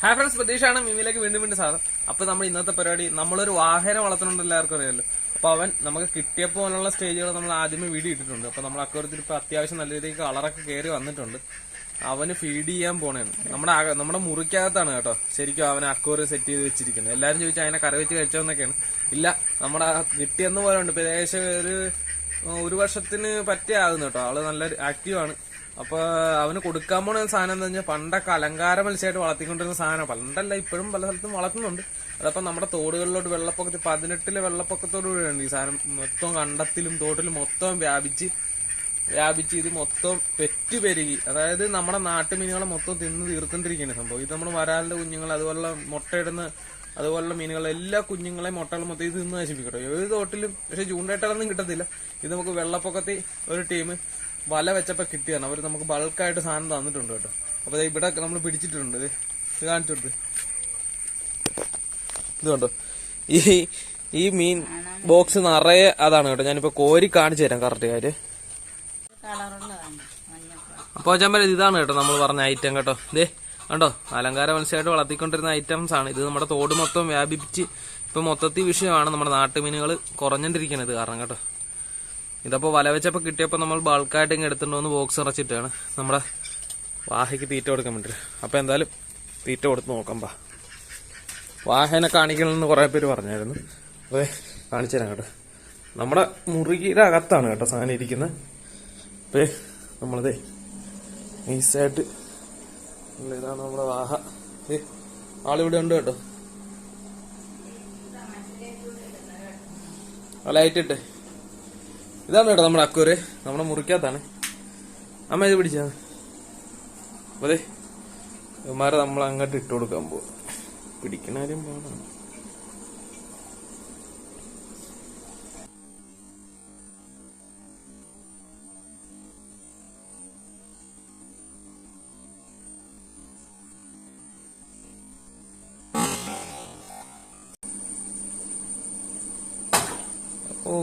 Hi friends, പ്രതീക്ഷയാണ് മിമിയിലേക്ക് വീണ്ടും സാധനം. അപ്പൊ നമ്മൾ ഇന്നത്തെ പരിപാടി, നമ്മളൊരു വാഹനം വളർത്തുന്നുണ്ട്, എല്ലാവർക്കും അറിയാമല്ലോ. അപ്പൊ അവൻ നമുക്ക് കിട്ടിയപ്പോൾ പോലുള്ള സ്റ്റേജുകൾ നമ്മൾ ആദ്യമേ വീഡിയോ ഇട്ടിട്ടുണ്ട്. അപ്പൊ നമ്മൾ അക്വറിയത്തിൽ ഇപ്പൊ അത്യാവശ്യം നല്ല രീതിക്ക് കളറൊക്കെ കയറി വന്നിട്ടുണ്ട്. അവന് ഫീഡ് ചെയ്യാൻ പോണേണ്. നമ്മുടെ മുറിക്കകത്താണ് കേട്ടോ ശരിക്കും അവനെ അക്വറിയം സെറ്റ് ചെയ്ത് വെച്ചിരിക്കുന്നത്. എല്ലാരും ചോദിച്ചാൽ അതിനെ കറി വെച്ച് കഴിച്ചോന്നൊക്കെയാണ്. ഇല്ല, നമ്മുടെ കിട്ടിയെന്ന് പോലെ ഉണ്ട്. ഇപ്പൊ ഏകദേശം ഒരു വർഷത്തിന് പറ്റിയാകുന്നു കേട്ടോ. ആള് നല്ല ആക്റ്റീവാണ്. അപ്പൊ അവന് കൊടുക്കാൻ പോണ സാധനം എന്താ വെച്ചാൽ, പണ്ടൊക്കെ അലങ്കാര മത്സ്യമായിട്ട് വളർത്തിക്കൊണ്ടിരുന്ന സാധനം. പണ്ടല്ല, ഇപ്പോഴും പല സ്ഥലത്തും വളർത്തുന്നുണ്ട്. അതപ്പം നമ്മുടെ തോടുകളിലോട്ട് വെള്ളപ്പൊക്കത്തിൽ 18 വെള്ളപ്പൊക്കത്തോടുകൂടിയാണ് ഈ സാധനം മൊത്തം കണ്ടത്തിലും തോട്ടിലും മൊത്തം വ്യാപിച്ച് ഇത് മൊത്തം പെരുകി. അതായത് നമ്മുടെ നാട്ടുമീനുകളെ മൊത്തം തിന്ന് തീർത്തോണ്ടിരിക്കുകയാണ് സംഭവം. ഇത് നമ്മൾ വരാലിന്റെ കുഞ്ഞുങ്ങൾ, അതുപോലുള്ള മുട്ടയിടുന്ന അതുപോലുള്ള മീനുകൾ, എല്ലാ കുഞ്ഞുങ്ങളെയും മുട്ടകളും മൊത്തം ഇത് തിന്ന് നശിപ്പിക്കട്ടോ. ഏത് തോട്ടിലും. പക്ഷെ ചൂണ്ടയിട്ടാലൊന്നും കിട്ടത്തില്ല. ഇത് നമുക്ക് വെള്ളപ്പൊക്കത്തിൽ ഒരു ടീം വല വെച്ചപ്പോ കിട്ടിയാണ്. അവര് നമുക്ക് ബൾക്കായിട്ട് സാധനം തന്നിട്ടുണ്ട് കേട്ടോ. അപ്പൊ ഇവിടെ നമ്മൾ പിടിച്ചിട്ടുണ്ട്. ഇത് കാണിച്ചു കൊടുത്ത്. ഇത് കണ്ടോ, ഈ മീൻ ബോക്സ് നിറയെ അതാണ് കേട്ടോ. ഞാനിപ്പോ കോരി കാണിച്ചു തരാം കറക്റ്റ് കാര്യം. അപ്പൊ ചമ്പര ഇതാണ് കേട്ടോ നമ്മൾ പറഞ്ഞ ഐറ്റം കേട്ടോ. ഇതേ കണ്ടോ, അലങ്കാര മത്സ്യമായിട്ട് വളർത്തിക്കൊണ്ടിരുന്ന ഐറ്റംസ് ആണ് ഇത്. നമ്മുടെ തോട് മൊത്തം വ്യാപിപ്പിച്ച് ഇപ്പൊ മൊത്തത്തിൽ വിഷയമാണ്. നമ്മുടെ നാട്ടുമീനുകൾ കുറഞ്ഞോണ്ടിരിക്കുന്നത് കാരണം കേട്ടോ. ഇതപ്പോ വല വെച്ചപ്പോ കിട്ടിയപ്പോ നമ്മൾ ബൾക്കായിട്ട് ഇങ്ങനെ എടുത്തിട്ടുണ്ടോന്ന് ബോക്സ് നിറച്ചിട്ടാണ് നമ്മുടെ വാഹയ്ക്ക് തീറ്റ കൊടുക്കാൻ വേണ്ടിട്ട്. അപ്പൊ എന്തായാലും തീറ്റ കൊടുത്ത് നോക്കാം. വാഹനെ കാണിക്കണമെന്ന് കുറെ പേര് പറഞ്ഞായിരുന്നു. അപ്പൊ കാണിച്ചു തരാം കേട്ടോ. നമ്മുടെ മുറിയുടെ അകത്താണ് കേട്ടോ സാധനം ഇരിക്കുന്നത്. അപ്പൊ നമ്മളതേ നൈസായിട്ട് ഇതാണ് നമ്മുടെ വാഹ. ആളിവിടെ ഉണ്ട് കേട്ടോ. ലൈറ്റ് ഇട്ടേ. ഇതാണ് കേട്ടോ നമ്മുടെ അക്വറിയം. നമ്മുടെ മുറിക്കകത്താണ്. അമ്മ ഇത് പിടിച്ചാ. അതെ, ഇവന്മാരെ നമ്മൾ അങ്ങോട്ട് ഇട്ട് കൊടുക്കാൻ പോകും. പിടിക്കുന്ന കാര്യം പാടാണ്. ഓ